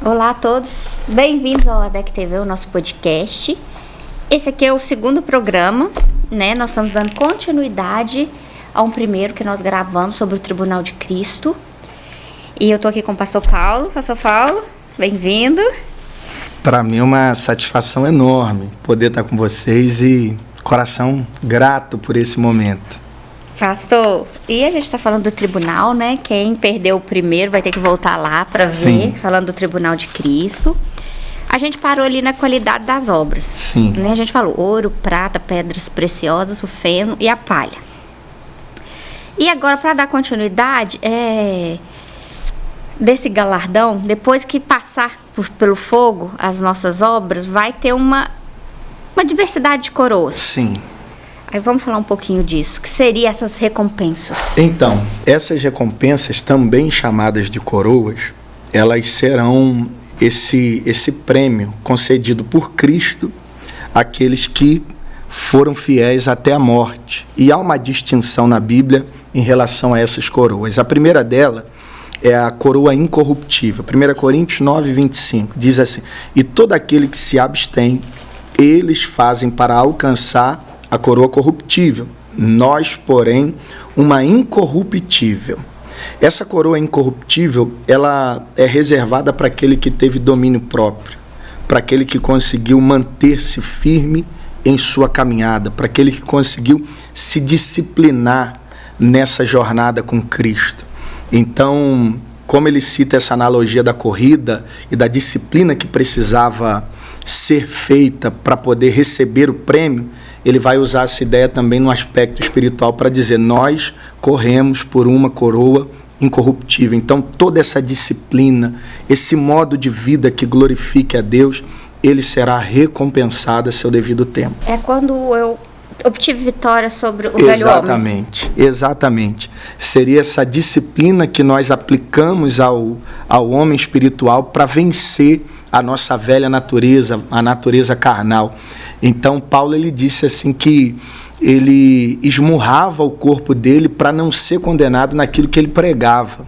Olá a todos, bem-vindos ao ADEC TV, o nosso podcast. Esse aqui é o segundo programa, né? Nós estamos dando continuidade a um primeiro que nós gravamos sobre o Tribunal de Cristo. E eu tô aqui com o Pastor Paulo. Pastor Paulo, bem-vindo. Para mim é uma satisfação enorme poder estar com vocês e coração grato por esse momento. Pastor, e a gente está falando do tribunal, né? Quem perdeu o primeiro vai ter que voltar lá para ver, Sim. Falando do Tribunal de Cristo. A gente parou ali na qualidade das obras. Sim. Né? A gente falou ouro, prata, pedras preciosas, o feno e a palha. E agora, para dar continuidade, desse galardão, depois que passar pelo fogo as nossas obras, vai ter uma diversidade de coroas. Sim. Aí vamos falar um pouquinho disso, que seriam essas recompensas. Então, essas recompensas, também chamadas de coroas, elas serão esse prêmio concedido por Cristo àqueles que foram fiéis até a morte. E há uma distinção na Bíblia em relação a essas coroas. A primeira dela é a coroa incorruptível. 1 Coríntios 9, 25, diz assim: e todo aquele que se abstém, eles fazem para alcançar a coroa corruptível, nós, porém, uma incorruptível. Essa coroa incorruptível, ela é reservada para aquele que teve domínio próprio, para aquele que conseguiu manter-se firme em sua caminhada, para aquele que conseguiu se disciplinar nessa jornada com Cristo. Então, como ele cita essa analogia da corrida e da disciplina que precisava ser feita para poder receber o prêmio, ele vai usar essa ideia também no aspecto espiritual para dizer: nós corremos por uma coroa incorruptível. Então, toda essa disciplina, esse modo de vida que glorifique a Deus, ele será recompensado a seu devido tempo. É quando eu obtive vitória sobre o velho homem. Exatamente. Seria essa disciplina que nós aplicamos ao homem espiritual para vencer a nossa velha natureza, a natureza carnal. Então, Paulo ele disse assim que ele esmurrava o corpo dele para não ser condenado naquilo que ele pregava.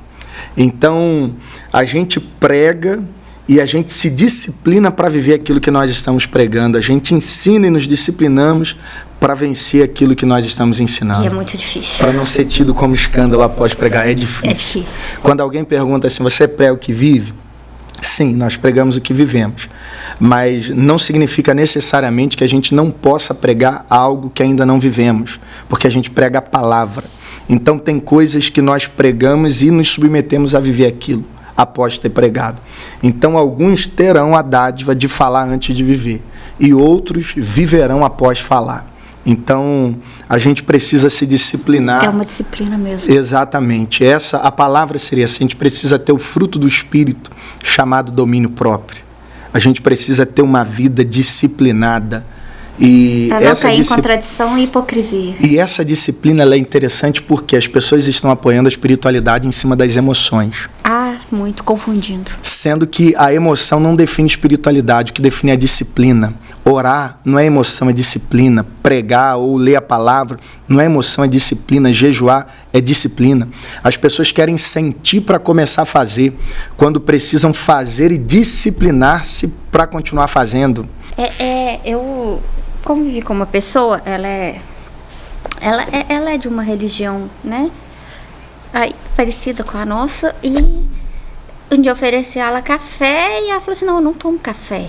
Então, a gente prega e a gente se disciplina para viver aquilo que nós estamos pregando. A gente ensina e nos disciplinamos para vencer aquilo que nós estamos ensinando. E é muito difícil. Para não ser tido como escândalo após pregar, é difícil. É difícil. Quando alguém pergunta assim: você prega o que vive? Sim, nós pregamos o que vivemos, mas não significa necessariamente que a gente não possa pregar algo que ainda não vivemos, porque a gente prega a palavra. Então tem coisas que nós pregamos e nos submetemos a viver aquilo após ter pregado. Então alguns terão a dádiva de falar antes de viver e outros viverão após falar. Então, a gente precisa se disciplinar. É uma disciplina mesmo. Exatamente. A palavra seria assim: a gente precisa ter o fruto do Espírito, chamado domínio próprio. A gente precisa ter uma vida disciplinada. Para não cair em contradição e hipocrisia. E essa disciplina ela é interessante porque as pessoas estão apoiando a espiritualidade em cima das emoções. Muito confundindo. Sendo que a emoção não define espiritualidade, o que define é a disciplina. Orar não é emoção, é disciplina. Pregar ou ler a palavra não é emoção, é disciplina. Jejuar é disciplina. As pessoas querem sentir para começar a fazer, quando precisam fazer e disciplinar-se para continuar fazendo. Eu convivi com uma pessoa, ela é de uma religião, né? Parecida com a nossa, e um dia eu ofereci a ela café e ela falou assim: não, eu não tomo café.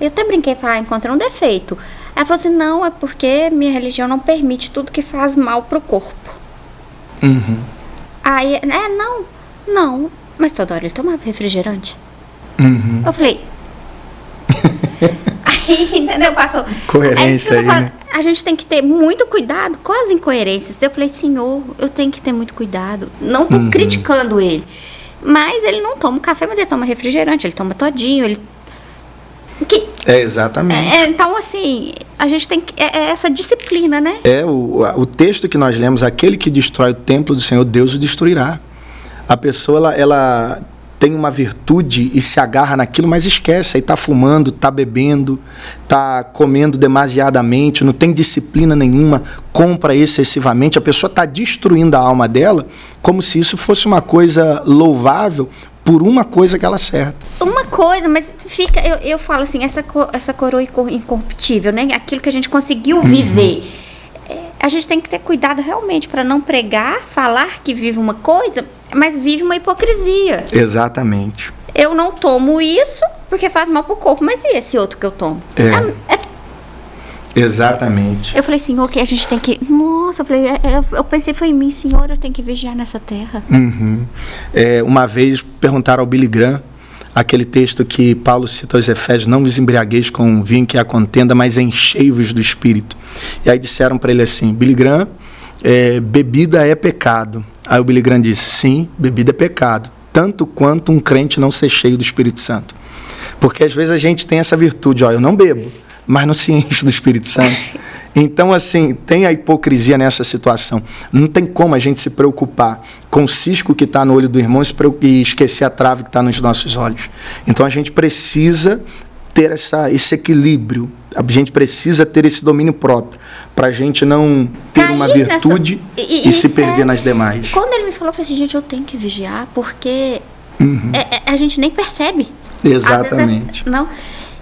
Eu até brinquei e falei: encontrei um defeito. Ela falou assim: não, é porque minha religião não permite tudo que faz mal pro corpo. Uhum. Aí, não, mas toda hora ele tomava refrigerante. Uhum. Eu falei... Aí, entendeu? Passou. Coerência aí, né? A gente tem que ter muito cuidado com as incoerências. Eu falei: Senhor, eu tenho que ter muito cuidado. Não tô criticando ele. Mas ele não toma café, mas ele toma refrigerante, ele toma todinho, exatamente. Então, assim, a gente tem que... essa disciplina, né? O texto que nós lemos: aquele que destrói o templo do Senhor, Deus o destruirá. A pessoa, ela tem uma virtude e se agarra naquilo, mas esquece, aí está fumando, está bebendo, está comendo demasiadamente, não tem disciplina nenhuma, compra excessivamente, a pessoa está destruindo a alma dela, como se isso fosse uma coisa louvável, por uma coisa que ela acerta. Uma coisa, mas fica, eu falo assim, essa coroa incorruptível, né? Aquilo que a gente conseguiu viver. A gente tem que ter cuidado realmente para não pregar, falar que vive uma coisa, mas vive uma hipocrisia. Exatamente. Eu não tomo isso porque faz mal pro corpo, mas e esse outro que eu tomo? Exatamente. Eu falei, Senhor, que a gente tem que... Nossa, eu pensei, foi em mim, Senhor, eu tenho que vigiar nessa terra. Uma vez perguntaram ao Billy Graham, aquele texto que Paulo cita aos Efésios, não vos embriagueis com o vinho que é a contenda, mas enchei-vos do Espírito. E aí disseram para ele assim, Billy Graham, bebida é pecado. Aí o Billy Graham disse, sim, bebida é pecado, tanto quanto um crente não ser cheio do Espírito Santo. Porque às vezes a gente tem essa virtude, eu não bebo, mas não se enche do Espírito Santo. Então, assim, tem a hipocrisia nessa situação. Não tem como a gente se preocupar com o cisco que está no olho do irmão e esquecer a trave que está nos nossos olhos. Então, a gente precisa ter esse equilíbrio. A gente precisa ter esse domínio próprio para a gente não ter uma virtude e se perder nas demais. Quando ele me falou, eu falei assim, gente, eu tenho que vigiar porque a gente nem percebe. Exatamente. Não.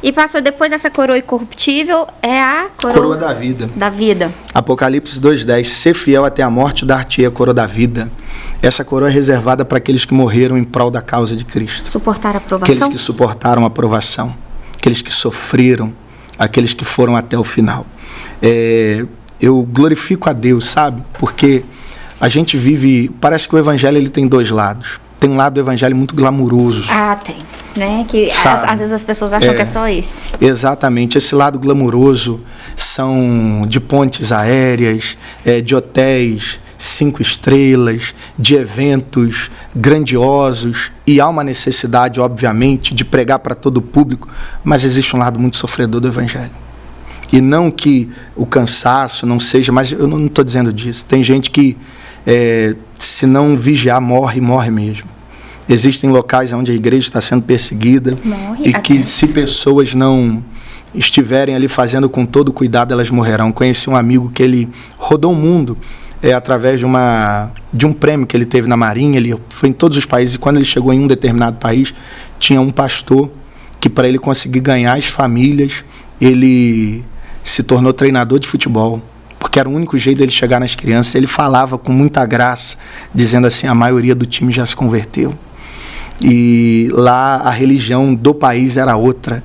E passou depois dessa coroa incorruptível, é a coroa da vida. Da vida. Apocalipse 2:10, ser fiel até a morte, dar-te-ei a coroa da vida. Essa coroa é reservada para aqueles que morreram em prol da causa de Cristo. Suportar a aprovação. Aqueles que suportaram a aprovação. Aqueles que sofreram. Aqueles que foram até o final. Eu glorifico a Deus, sabe? Porque a gente vive... Parece que o evangelho ele tem dois lados. Tem um lado do evangelho muito glamuroso. Tem. Né? Que às vezes as pessoas acham que é só esse. Exatamente. Esse lado glamuroso são de pontes aéreas, de hotéis 5 estrelas, de eventos grandiosos, e há uma necessidade, obviamente, de pregar para todo o público, mas existe um lado muito sofredor do evangelho. E não que o cansaço não seja, mas eu não estou dizendo disso. Tem gente que, se não vigiar, morre mesmo. Existem locais onde a igreja está sendo perseguida e que se pessoas não estiverem ali fazendo com todo cuidado, elas morrerão. Conheci um amigo que ele rodou o mundo através de um prêmio que ele teve na Marinha. Ele foi em todos os países e quando ele chegou em um determinado país, tinha um pastor que, para ele conseguir ganhar as famílias, ele se tornou treinador de futebol. Porque era o único jeito dele chegar nas crianças. Ele falava com muita graça, dizendo assim, a maioria do time já se converteu. E lá a religião do país era outra,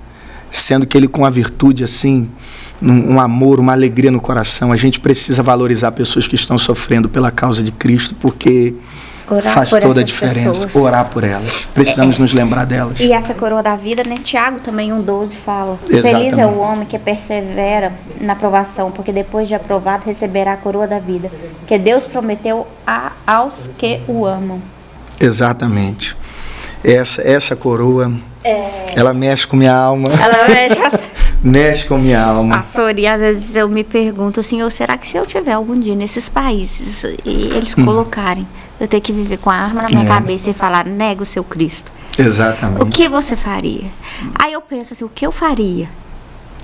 sendo que ele com a virtude assim, um amor, uma alegria no coração. A gente precisa valorizar pessoas que estão sofrendo pela causa de Cristo, porque faz toda a diferença. Pessoas. Orar por elas. Precisamos nos lembrar delas. E essa coroa da vida, né? Tiago também 1,12 fala. Exatamente. Feliz é o homem que persevera na aprovação, porque depois de aprovado receberá a coroa da vida, que Deus prometeu aos que o amam. Exatamente. Essa coroa, ela mexe com minha alma. Ela mexe com minha alma. Pastor, e às vezes eu me pergunto, Senhor, será que se eu tiver algum dia nesses países e eles colocarem, eu ter que viver com a arma na minha cabeça e falar, nega o seu Cristo. Exatamente. O que você faria? Aí eu penso assim, o que eu faria?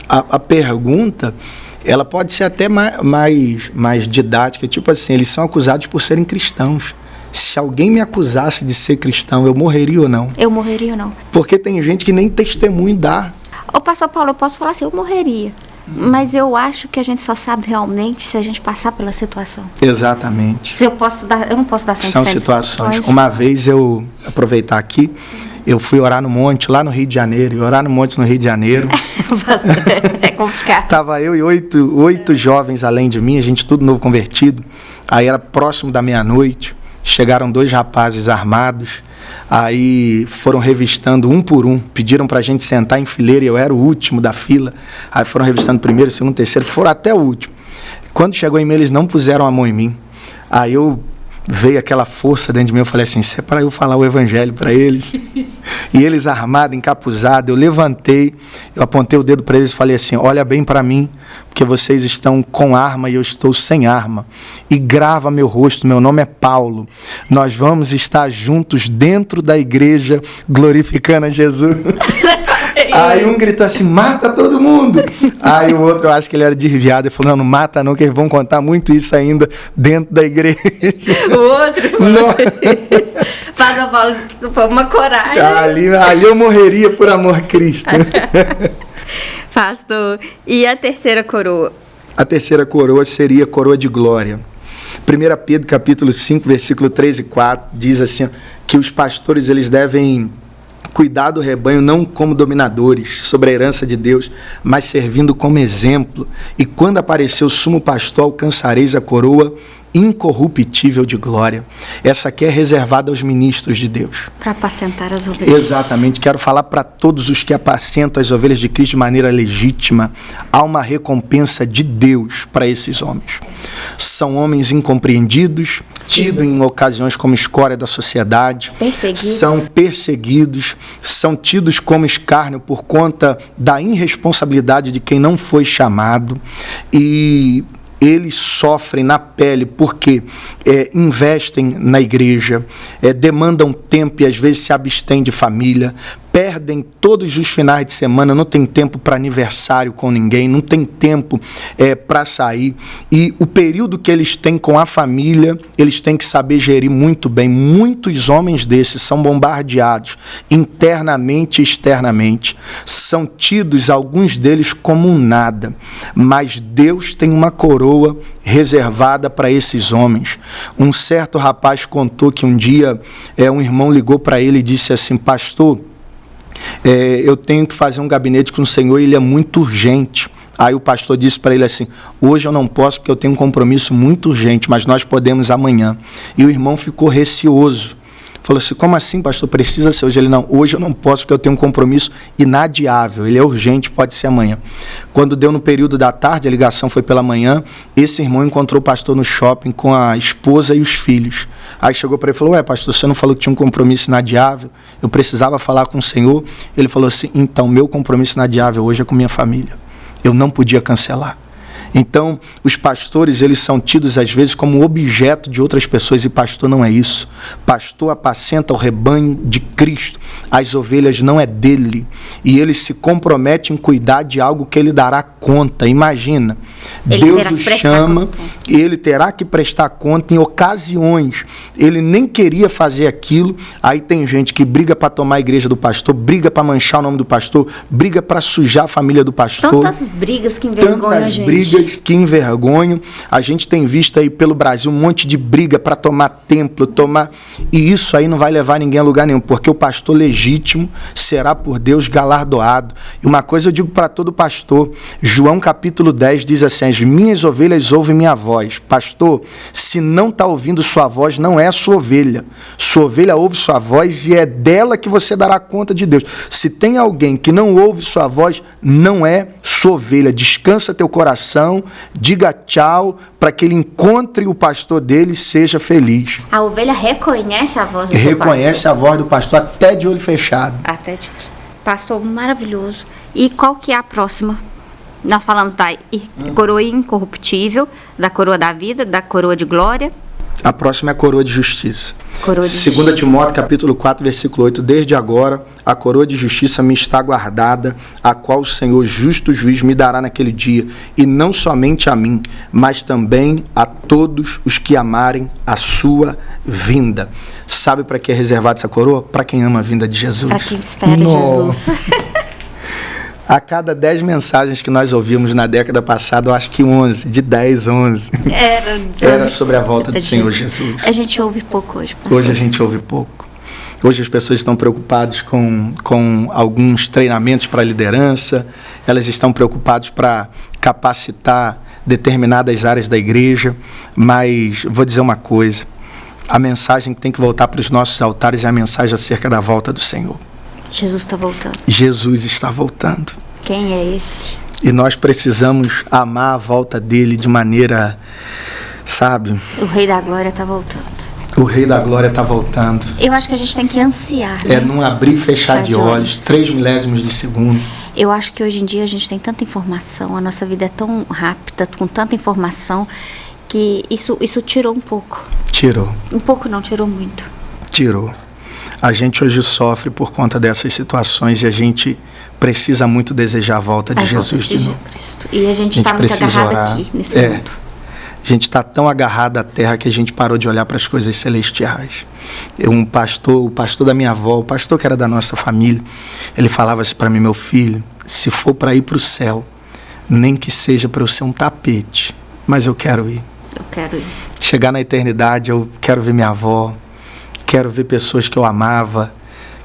A pergunta, ela pode ser até mais didática, tipo assim, eles são acusados por serem cristãos. Se alguém me acusasse de ser cristão, eu morreria ou não? Eu morreria ou não? Porque tem gente que nem testemunho dá. Ô, pastor Paulo, eu posso falar assim, eu morreria. Mas eu acho que a gente só sabe realmente se a gente passar pela situação. Exatamente. Eu não posso dar 100%. São situações. Uma vez aproveitar aqui, eu fui orar no monte, lá no Rio de Janeiro. E orar no monte no Rio de Janeiro. É complicado. Tava eu e oito jovens além de mim, a gente tudo novo convertido. Aí era próximo da meia-noite. Chegaram 2 rapazes armados, aí foram revistando um por um, pediram pra gente sentar em fileira e eu era o último da fila, aí foram revistando primeiro, segundo, terceiro, foram até o último. Quando chegou em mim, eles não puseram a mão em mim, aí veio aquela força dentro de mim, eu falei assim, isso é para eu falar o evangelho para eles. E eles armados, encapuzados, eu levantei, eu apontei o dedo para eles e falei assim, olha bem para mim, porque vocês estão com arma e eu estou sem arma. E grava meu rosto, meu nome é Paulo. Nós vamos estar juntos dentro da igreja, glorificando a Jesus. Aí um gritou assim, mata todo mundo. Aí o outro, eu acho que ele era desviado, e falou, não mata não, que eles vão contar muito isso ainda dentro da igreja. O outro? Faz a bola, foi uma coragem. Ali eu morreria por amor a Cristo. Pastor, e a terceira coroa? A terceira coroa seria a coroa de glória. 1 Pedro capítulo 5, versículo 3 e 4, diz assim, que os pastores eles devem cuidar do rebanho não como dominadores sobre a herança de Deus, mas servindo como exemplo. E quando aparecer o sumo pastor, alcançareis a coroa incorruptível de glória. Essa aqui é reservada aos ministros de Deus. Para apacentar as ovelhas. Exatamente. Quero falar para todos os que apacentam as ovelhas de Cristo de maneira legítima. Há uma recompensa de Deus para esses homens. São homens incompreendidos, tidos em ocasiões como escória da sociedade. Perseguidos. São perseguidos, são tidos como escárnio por conta da irresponsabilidade de quem não foi chamado. E eles sofrem na pele porque investem na igreja, demandam tempo e às vezes se abstêm de família, perdem todos os finais de semana, não tem tempo para aniversário com ninguém, não tem tempo para sair. E o período que eles têm com a família, eles têm que saber gerir muito bem. Muitos homens desses são bombardeados internamente e externamente. São tidos, alguns deles, como um nada. Mas Deus tem uma coroa reservada para esses homens. Um certo rapaz contou que um dia um irmão ligou para ele e disse assim, pastor, eu tenho que fazer um gabinete com o senhor e ele é muito urgente. Aí o pastor disse para ele assim, hoje eu não posso porque eu tenho um compromisso muito urgente, mas nós podemos amanhã. E o irmão ficou receoso. Falou assim, como assim, pastor, precisa ser hoje? Ele, não, hoje eu não posso porque eu tenho um compromisso inadiável, ele é urgente, pode ser amanhã. Quando deu no período da tarde, a ligação foi pela manhã, esse irmão encontrou o pastor no shopping com a esposa e os filhos. Aí chegou para ele e falou, pastor, você não falou que tinha um compromisso inadiável? Eu precisava falar com o senhor. Ele falou assim, então, meu compromisso inadiável hoje é com minha família. Eu não podia cancelar. Então, os pastores, eles são tidos às vezes como objeto de outras pessoas, e pastor não é isso. Pastor apacenta o rebanho de Cristo. As ovelhas não é dele. E ele se compromete em cuidar de algo que ele dará conta. Imagina, Deus o chama, ele terá que prestar conta em ocasiões. Ele nem queria fazer aquilo. Aí tem gente que briga para tomar a igreja do pastor, briga para manchar o nome do pastor, briga para sujar a família do pastor. Tantas brigas que envergonham a gente. Brigas que envergonham. A gente tem visto aí pelo Brasil um monte de briga para tomar templo, e isso aí não vai levar ninguém a lugar nenhum, porque o pastor legítimo será por Deus galardoado. E uma coisa eu digo para todo pastor, João capítulo 10 diz assim, as minhas ovelhas ouvem minha voz. Pastor, se não está ouvindo sua voz, não é a sua ovelha. Sua ovelha ouve sua voz e é dela que você dará conta de Deus. Se tem alguém que não ouve sua voz, não é sua ovelha. Descansa teu coração, diga tchau, para que ele encontre o pastor dele e seja feliz. A ovelha reconhece a voz do seu pastor. Reconhece a voz do pastor até de olho fechado. Até de... Pastor, maravilhoso. E qual que é a próxima? Nós falamos da coroa incorruptível, da coroa da vida, da coroa de glória. A próxima é a coroa de justiça. Coroa de 2 justiça. Timóteo capítulo 4, versículo 8. Desde agora, a coroa de justiça me está guardada, a qual o Senhor, justo juiz, me dará naquele dia, e não somente a mim, mas também a todos os que amarem a sua vinda. Sabe para que é reservada essa coroa? Para quem ama a vinda de Jesus. Para quem espera Jesus. A cada 10 mensagens que nós ouvimos na década passada, eu acho que 11, de 10, 11, era sobre a volta do Senhor Jesus. A gente ouve pouco hoje, pastor. Hoje a gente ouve pouco. Hoje as pessoas estão preocupadas com alguns treinamentos para liderança, elas estão preocupadas para capacitar determinadas áreas da igreja, mas vou dizer uma coisa, a mensagem que tem que voltar para os nossos altares é a mensagem acerca da volta do Senhor. Jesus está voltando. Jesus está voltando. Quem é esse? E nós precisamos amar a volta dele de maneira, sabe? O Rei da Glória está voltando. O Rei da Glória está voltando. Eu acho que a gente tem que ansiar, né? É num abrir e fechar de olhos, 3 milésimos de segundo. Eu acho que hoje em dia a gente tem tanta informação, a nossa vida é tão rápida, com tanta informação, que isso tirou um pouco. Tirou. Um pouco não, tirou muito. Tirou. A gente hoje sofre por conta dessas situações e a gente precisa muito desejar a volta de Jesus de novo. Cristo. E a gente está muito agarrado aqui nesse mundo. A gente está tão agarrado à terra que a gente parou de olhar para as coisas celestiais. O pastor da minha avó, o pastor que era da nossa família, ele falava assim para mim: meu filho, se for para ir para o céu, nem que seja para eu ser um tapete, mas eu quero ir. Eu quero ir. Chegar na eternidade, eu quero ver minha avó, quero ver pessoas que eu amava,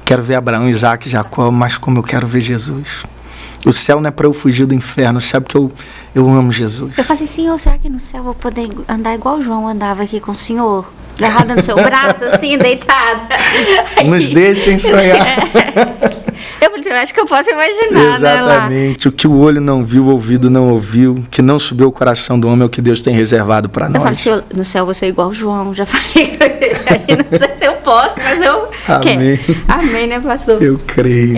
quero ver Abraão, Isaac, Jacó, mas como eu quero ver Jesus. O céu não é para eu fugir do inferno, o céu é porque eu amo Jesus. Eu falei, Senhor, será que no céu eu vou poder andar igual o João andava aqui com o Senhor? Agarrada no seu braço, assim, deitada. Nos deixem sonhar. Eu falei, eu acho que eu posso imaginar, exatamente, né, o que o olho não viu, o ouvido não ouviu, que não subiu o coração do homem é o que Deus tem reservado para nós. Eu falei, Senhor, no céu eu vou ser igual o João, já falei. Não sei se eu posso, mas eu Amém. quero. Amém, né, pastor? Eu creio.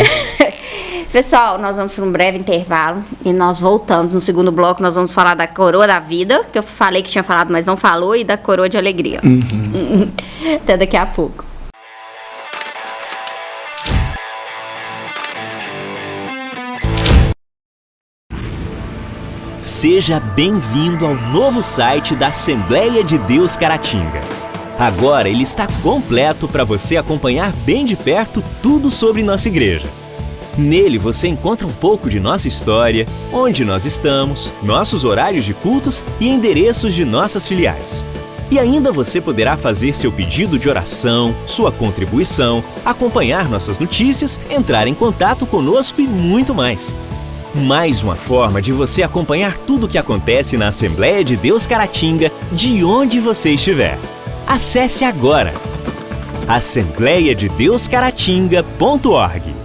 Pessoal, nós vamos para um breve intervalo e nós voltamos. No segundo bloco, nós vamos falar da coroa da vida, que eu falei que tinha falado, mas não falou, e da coroa de alegria. Até daqui a pouco. Seja bem-vindo ao novo site da Assembleia de Deus Caratinga. Agora ele está completo para você acompanhar bem de perto tudo sobre nossa igreja. Nele você encontra um pouco de nossa história, onde nós estamos, nossos horários de cultos e endereços de nossas filiais. E ainda você poderá fazer seu pedido de oração, sua contribuição, acompanhar nossas notícias, entrar em contato conosco e muito mais. Mais uma forma de você acompanhar tudo o que acontece na Assembleia de Deus Caratinga, de onde você estiver. Acesse agora assembleiadedeuscaratinga.org.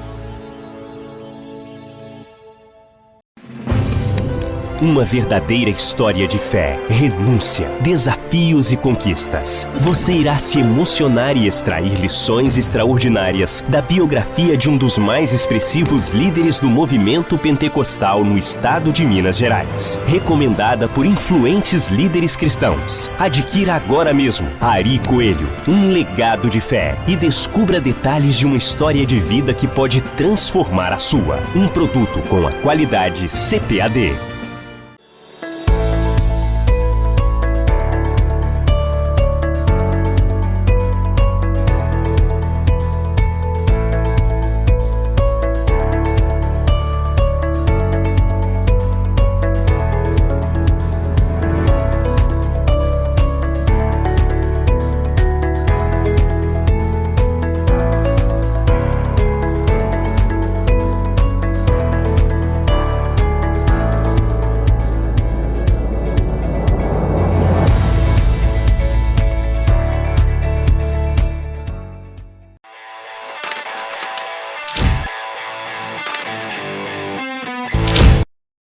Uma verdadeira história de fé, renúncia, desafios e conquistas. Você irá se emocionar e extrair lições extraordinárias da biografia de um dos mais expressivos líderes do movimento pentecostal no estado de Minas Gerais. Recomendada por influentes líderes cristãos. Adquira agora mesmo Ari Coelho, um legado de fé, e descubra detalhes de uma história de vida que pode transformar a sua. Um produto com a qualidade CPAD.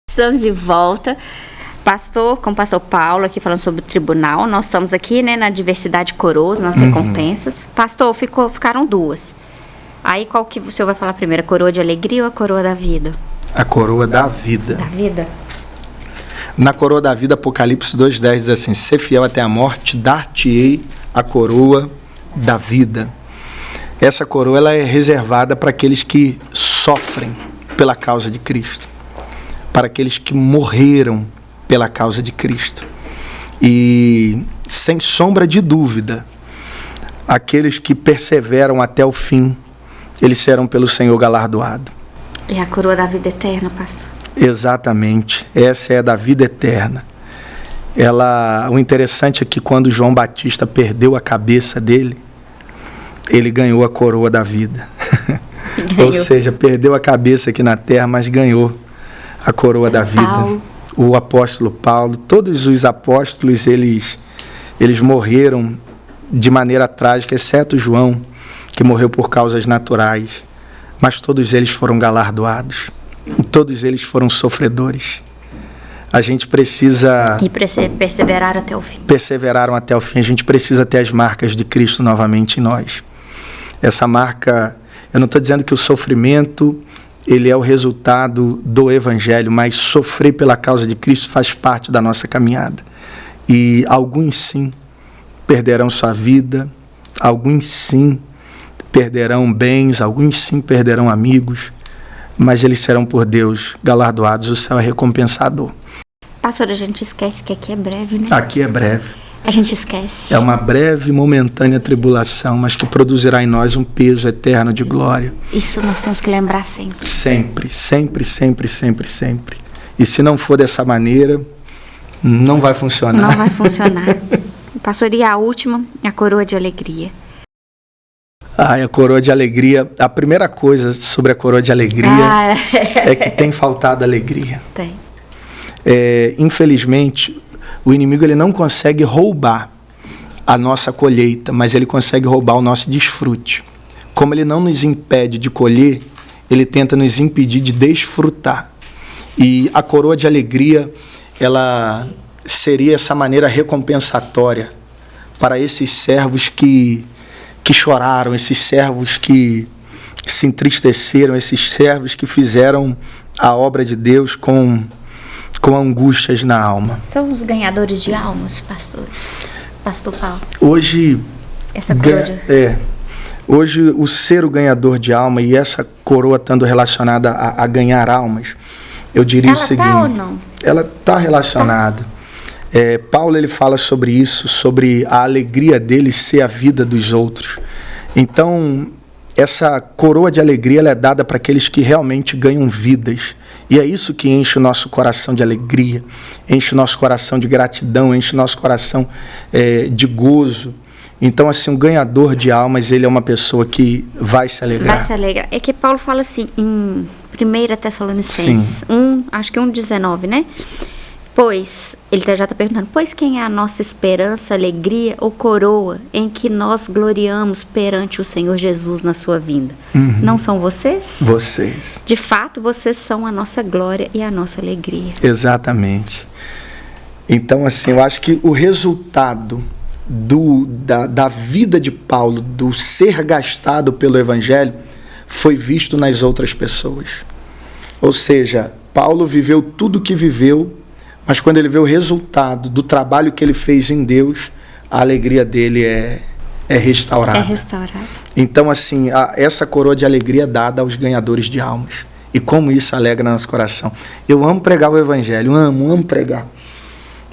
Estamos de volta, com o pastor Paulo aqui falando sobre o tribunal. Nós estamos aqui, né, na diversidade coroas, nas recompensas. Pastor, ficaram duas. Aí qual que o senhor vai falar primeiro, a coroa de alegria ou a coroa da vida? A coroa da vida. Da vida. Na coroa da vida, Apocalipse 2:10 diz assim: ser fiel até a morte, dar-te-ei a coroa da vida. Essa coroa ela é reservada para aqueles que sofrem pela causa de Cristo, para aqueles que morreram pela causa de Cristo. E, sem sombra de dúvida, aqueles que perseveram até o fim, eles serão pelo Senhor galardoados. É a coroa da vida eterna, pastor? Exatamente, essa é da vida eterna. O interessante é que quando João Batista perdeu a cabeça dele, ele ganhou a coroa da vida. Ou seja, perdeu a cabeça aqui na terra, mas ganhou a coroa da vida. Paulo. O apóstolo Paulo, todos os apóstolos, eles morreram de maneira trágica, exceto João, que morreu por causas naturais. Mas todos eles foram galardoados. Todos eles foram sofredores. A gente precisa... E perseveraram até o fim. Perseveraram até o fim. A gente precisa ter as marcas de Cristo novamente em nós. Essa marca... Eu não estou dizendo que o sofrimento... ele é o resultado do Evangelho, mas sofrer pela causa de Cristo faz parte da nossa caminhada. E alguns sim perderão sua vida, alguns sim perderão bens, alguns sim perderão amigos, mas eles serão por Deus galardoados, o céu é recompensador. Pastor, a gente esquece que aqui é breve, né? Aqui é breve. A gente esquece. É uma breve e momentânea tribulação, mas que produzirá em nós um peso eterno de glória. Isso nós temos que lembrar sempre. Sempre, sempre, sempre, sempre, sempre. E se não for dessa maneira, não vai funcionar. Não vai funcionar. Pastor, e a última, a coroa de alegria. A coroa de alegria, a primeira coisa sobre a coroa de alegria é que tem faltado alegria. Tem. Infelizmente, o inimigo ele não consegue roubar a nossa colheita, mas ele consegue roubar o nosso desfrute. Como ele não nos impede de colher, ele tenta nos impedir de desfrutar. E a coroa de alegria, ela seria essa maneira recompensatória para esses servos que choraram, esses servos que se entristeceram, esses servos que fizeram a obra de Deus com angústias na alma. São os ganhadores de almas, Pastor Paulo. Hoje, essa coroa hoje o ser o ganhador de alma e essa coroa estando relacionada a ganhar almas, eu diria o seguinte... Ela está ou não? Ela está relacionada. Paulo ele fala sobre isso, sobre a alegria dele ser a vida dos outros. Então, essa coroa de alegria ela é dada para aqueles que realmente ganham vidas. E é isso que enche o nosso coração de alegria, enche o nosso coração de gratidão, enche o nosso coração de gozo. Então, assim, um ganhador de almas, ele é uma pessoa que vai se alegrar. Vai se alegrar. É que Paulo fala assim, em 1 Tessalonicenses 1, acho que 1,19, né? Pois, ele já está perguntando, pois quem é a nossa esperança, alegria ou coroa em que nós gloriamos perante o Senhor Jesus na sua vinda? Uhum. Não são vocês? Vocês. De fato, vocês são a nossa glória e a nossa alegria. Exatamente. Então, assim, eu acho que o resultado da vida de Paulo, do ser gastado pelo Evangelho, foi visto nas outras pessoas. Ou seja, Paulo viveu tudo o que viveu, mas quando ele vê o resultado do trabalho que ele fez em Deus, a alegria dele é restaurada. É restaurada. Então, assim, essa coroa de alegria é dada aos ganhadores de almas. E como isso alegra nosso coração. Eu amo pregar o Evangelho, amo pregar.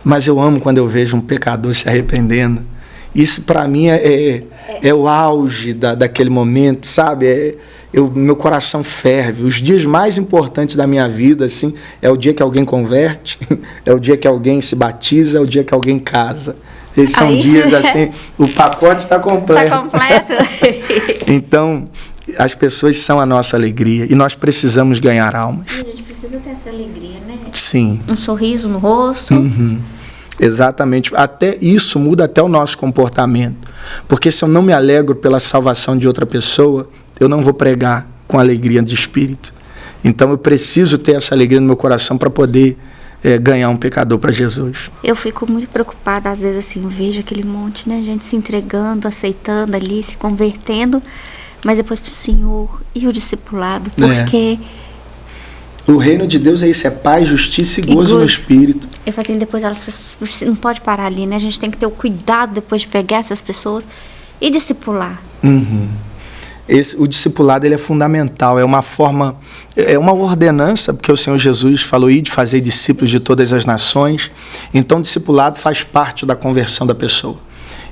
Mas eu amo quando eu vejo um pecador se arrependendo. Isso, para mim, é o auge daquele momento, sabe? Meu coração ferve. Os dias mais importantes da minha vida, assim, é o dia que alguém converte, é o dia que alguém se batiza, é o dia que alguém casa. Esses são dias, assim, o pacote está completo. Está completo. Então, as pessoas são a nossa alegria e nós precisamos ganhar almas. E a gente precisa ter essa alegria, né? Sim. Um sorriso no rosto. Uhum. Exatamente. Até isso muda até o nosso comportamento. Porque se eu não me alegro pela salvação de outra pessoa, eu não vou pregar com alegria de espírito. Então eu preciso ter essa alegria no meu coração para poder ganhar um pecador para Jesus. Eu fico muito preocupada, às vezes assim, eu vejo aquele monte, né, gente se entregando, aceitando ali, se convertendo, mas depois, Senhor, e o discipulado? Porque... O reino de Deus é isso, é paz, justiça e gozo no Espírito. Eu falo assim, depois você não pode parar ali, né? A gente tem que ter o cuidado depois de pegar essas pessoas e discipular. Uhum. O discipulado ele é fundamental, é uma forma, é uma ordenança, porque o Senhor Jesus falou, ide fazer discípulos de todas as nações. Então o discipulado faz parte da conversão da pessoa.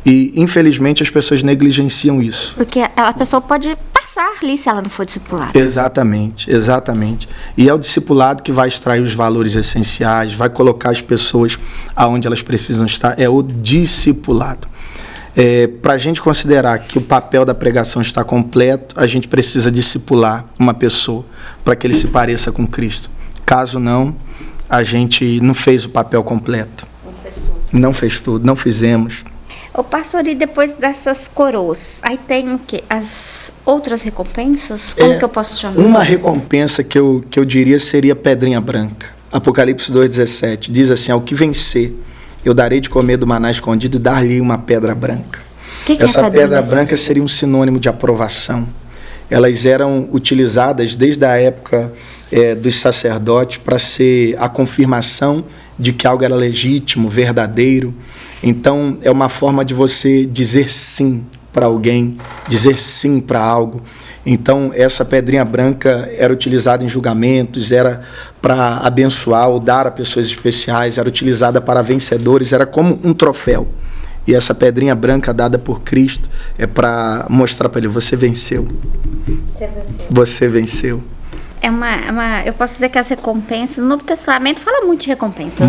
E, infelizmente, as pessoas negligenciam isso. Porque a pessoa pode passar ali se ela não for discipulada. Exatamente, exatamente. E é o discipulado que vai extrair os valores essenciais, vai colocar as pessoas aonde elas precisam estar. É o discipulado. Para a gente considerar que o papel da pregação está completo, a gente precisa discipular uma pessoa para que ele se pareça com Cristo. Caso não, a gente não fez o papel completo. Não fez tudo, não fizemos. Ô pastor, e depois dessas coroas, aí tem o quê? As outras recompensas? Como que eu posso chamar? Uma recompensa que eu diria seria pedrinha branca. Apocalipse 2,17 diz assim, ao que vencer, eu darei de comer do maná escondido e dar-lhe uma pedra branca. Essa pedra branca seria um sinônimo de aprovação. Elas eram utilizadas desde a época dos sacerdotes para ser a confirmação de que algo era legítimo, verdadeiro. Então, é uma forma de você dizer sim para alguém, dizer sim para algo. Então, essa pedrinha branca era utilizada em julgamentos, era para abençoar ou dar a pessoas especiais, era utilizada para vencedores, era como um troféu. E essa pedrinha branca dada por Cristo é para mostrar para ele: você venceu. Você venceu. Eu posso dizer que as recompensas, no Novo Testamento fala muito de recompensas,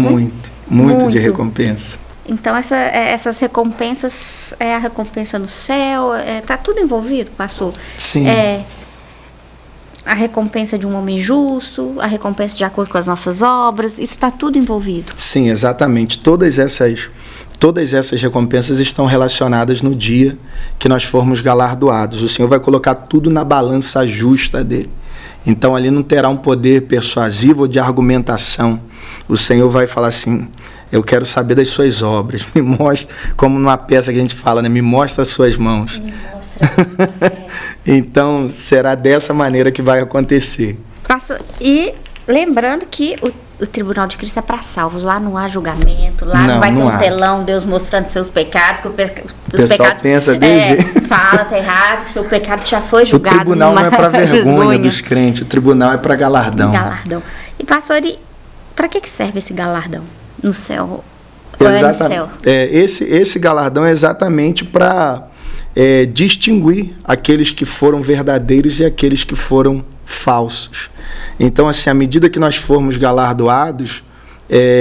muito de recompensa. Então, essas recompensas, a recompensa no céu, tá tudo envolvido, pastor? Sim. A recompensa de um homem justo, a recompensa de acordo com as nossas obras, isso está tudo envolvido. Sim, exatamente. Todas essas recompensas estão relacionadas no dia que nós formos galardoados. O Senhor vai colocar tudo na balança justa dele. Então, ali não terá um poder persuasivo ou de argumentação. O Senhor vai falar assim: eu quero saber das suas obras. Me mostra, como numa peça que a gente fala, né? Me mostra as suas mãos. Me mostra. Então, será dessa maneira que vai acontecer. E lembrando que o tribunal de Cristo é para salvos. Lá não há julgamento, lá não vai ter um telão, Deus mostrando seus pecados. Que o pessoal pensa fala, tá errado, seu pecado já foi julgado. O tribunal não é para vergonha dos crentes, o tribunal é para galardão. E pastor, para que serve esse galardão no céu? Esse galardão é exatamente para distinguir aqueles que foram verdadeiros e aqueles que foram falsos. Então, assim, à medida que nós formos galardoados,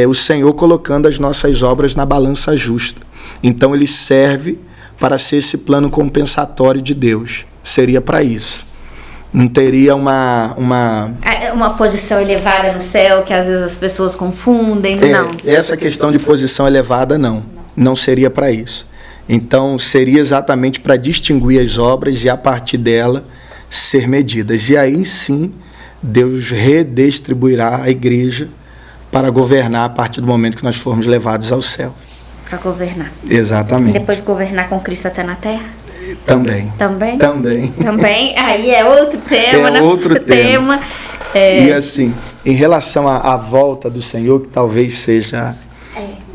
o Senhor colocando as nossas obras na balança justa. Então, ele serve para ser esse plano compensatório de Deus. Seria para isso. Não teria uma posição elevada no céu, que às vezes as pessoas confundem, não. Essa questão de posição elevada, não seria para isso. Então, seria exatamente para distinguir as obras e, a partir dela, ser medidas. E aí, sim, Deus redistribuirá a igreja para governar a partir do momento que nós formos levados ao céu. Para governar. Exatamente. E depois de governar com Cristo até na terra? Também. Aí é outro tema. Outro tema. E assim, em relação à volta do Senhor, que talvez seja...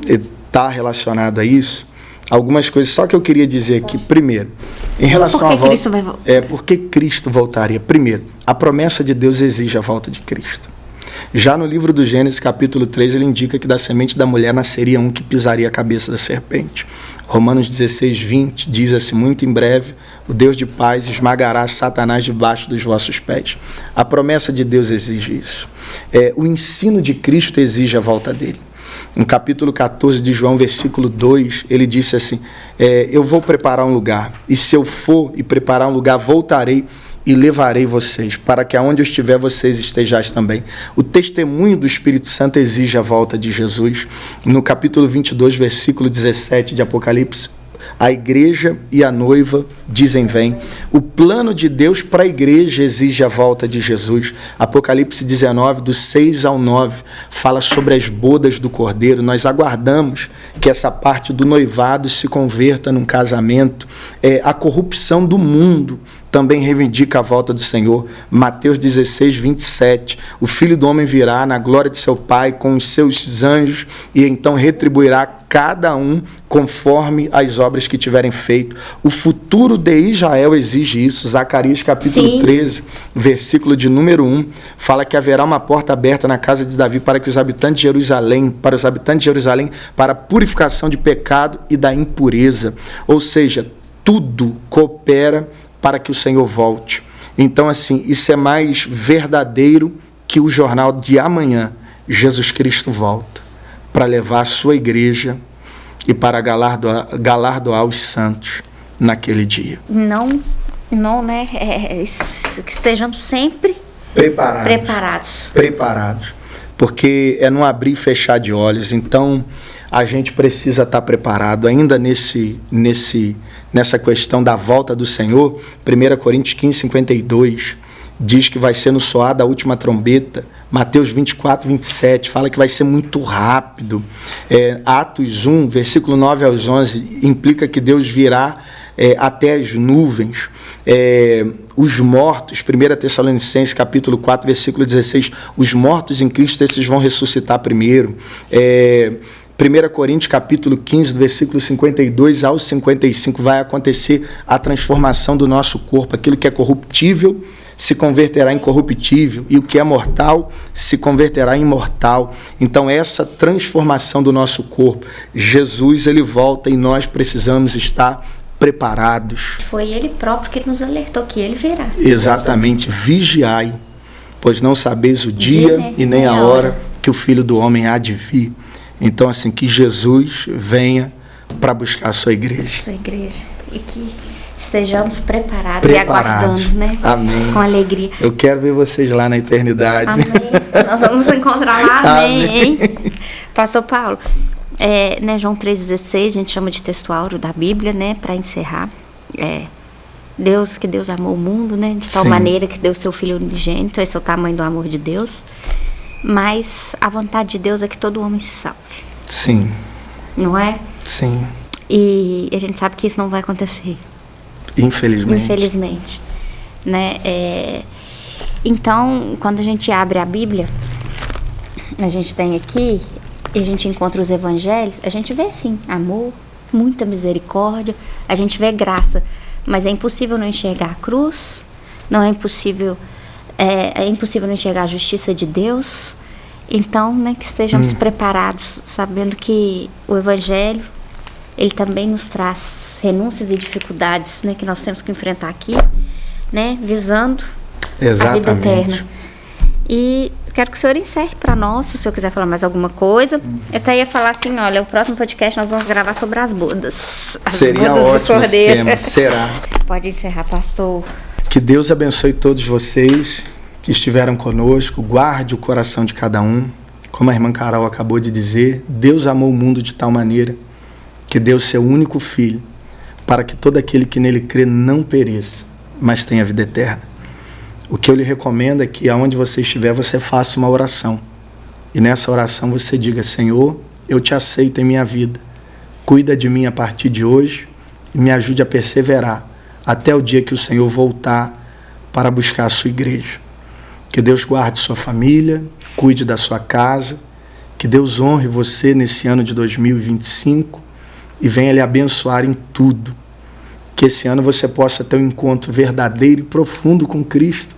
está relacionado a isso, algumas coisas só que eu queria dizer aqui. Primeiro, em relação à volta... Cristo vai voltar? Porque Cristo voltaria. Primeiro, a promessa de Deus exige a volta de Cristo. Já no livro do Gênesis, capítulo 3, ele indica que da semente da mulher nasceria um que pisaria a cabeça da serpente. Romanos 16, 20 diz assim: muito em breve o Deus de paz esmagará Satanás debaixo dos vossos pés. A promessa de Deus exige isso. O ensino de Cristo exige a volta dele. No capítulo 14 de João, versículo 2, ele disse assim: eu vou preparar um lugar, e se eu for e preparar um lugar, voltarei e levarei vocês, para que aonde eu estiver, vocês estejais também. O testemunho do Espírito Santo exige a volta de Jesus. No capítulo 22, versículo 17 de Apocalipse, a igreja e a noiva dizem: vem. O plano de Deus para a igreja exige a volta de Jesus. Apocalipse 19, do 6 ao 9, fala sobre as bodas do Cordeiro. Nós aguardamos que essa parte do noivado se converta num casamento. A corrupção do mundo também reivindica a volta do Senhor. Mateus 16, 27. O Filho do Homem virá na glória de seu Pai com os seus anjos e então retribuirá cada um conforme as obras que tiverem feito. O futuro de Israel exige isso. Zacarias capítulo 13, versículo de número 1, fala que haverá uma porta aberta na casa de Davi para os habitantes de Jerusalém, para a purificação de pecado e da impureza. Ou seja, tudo coopera para que o Senhor volte. Então, assim, isso é mais verdadeiro que o jornal de amanhã. Jesus Cristo volta para levar a sua igreja e para galardoar os santos naquele dia. Não, né? Que estejamos sempre preparados. Porque é não abrir e fechar de olhos. Então, a gente precisa estar preparado. Ainda nessa questão da volta do Senhor, 1 Coríntios 15, 52, diz que vai ser no soar da última trombeta. Mateus 24, 27, fala que vai ser muito rápido. Atos 1, versículo 9 aos 11, implica que Deus virá até as nuvens. Os mortos, 1 Tessalonicenses capítulo 4, versículo 16, os mortos em Cristo, esses vão ressuscitar primeiro. 1 Coríntios capítulo 15, do versículo 52 ao 55, vai acontecer a transformação do nosso corpo. Aquilo que é corruptível se converterá em corruptível, e o que é mortal se converterá em imortal. Então, essa transformação do nosso corpo, Jesus, ele volta e nós precisamos estar preparados. Foi ele próprio que nos alertou que ele virá. Exatamente, vigiai, pois não sabeis o dia e nem a hora que o Filho do Homem há de vir. Então, assim, que Jesus venha para buscar a sua igreja. Sua igreja. E que estejamos preparados e aguardando, né? Amém. Com alegria. Eu quero ver vocês lá na eternidade. Amém. Nós vamos nos encontrar lá, amém. Amém. Pastor Paulo, né, João 3,16, a gente chama de texto áureo da Bíblia, né? Para encerrar. Que Deus amou o mundo, né? De tal maneira que deu seu Filho unigênito. Esse é o tamanho do amor de Deus. Mas a vontade de Deus é que todo homem se salve. Sim. Não é? Sim. E a gente sabe que isso não vai acontecer. Infelizmente. Né? Então, quando a gente abre a Bíblia, a gente tem aqui, e a gente encontra os evangelhos, a gente vê, sim, amor, muita misericórdia, a gente vê graça. Mas é impossível não enxergar a cruz, não é impossível... É impossível não enxergar a justiça de Deus. Então, né, que estejamos preparados, sabendo que o Evangelho, ele também nos traz renúncias e dificuldades, né, que nós temos que enfrentar aqui, né, visando a vida eterna. E quero que o senhor encerre para nós, se o senhor quiser falar mais alguma coisa. Eu até ia falar assim, olha, o próximo podcast nós vamos gravar sobre as bodas. Seria ótimo esse tema, será. Pode encerrar, pastor. Que Deus abençoe todos vocês que estiveram conosco, guarde o coração de cada um. Como a irmã Carol acabou de dizer, Deus amou o mundo de tal maneira que deu seu único Filho, para que todo aquele que nele crê não pereça, mas tenha vida eterna. O que eu lhe recomendo é que aonde você estiver, você faça uma oração. E nessa oração você diga, Senhor, eu te aceito em minha vida. Cuida de mim a partir de hoje e me ajude a perseverar até o dia que o Senhor voltar para buscar a sua igreja. Que Deus guarde sua família, cuide da sua casa, que Deus honre você nesse ano de 2025 e venha lhe abençoar em tudo. Que esse ano você possa ter um encontro verdadeiro e profundo com Cristo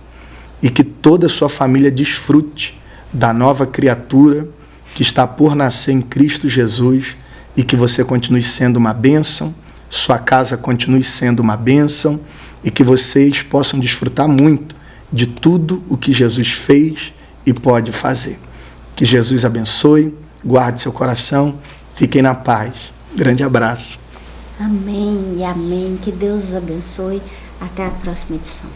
e que toda a sua família desfrute da nova criatura que está por nascer em Cristo Jesus e que você continue sendo uma bênção, sua casa continue sendo uma bênção e que vocês possam desfrutar muito de tudo o que Jesus fez e pode fazer. Que Jesus abençoe, guarde seu coração, fiquem na paz. Grande abraço. Amém e amém. Que Deus os abençoe. Até a próxima edição.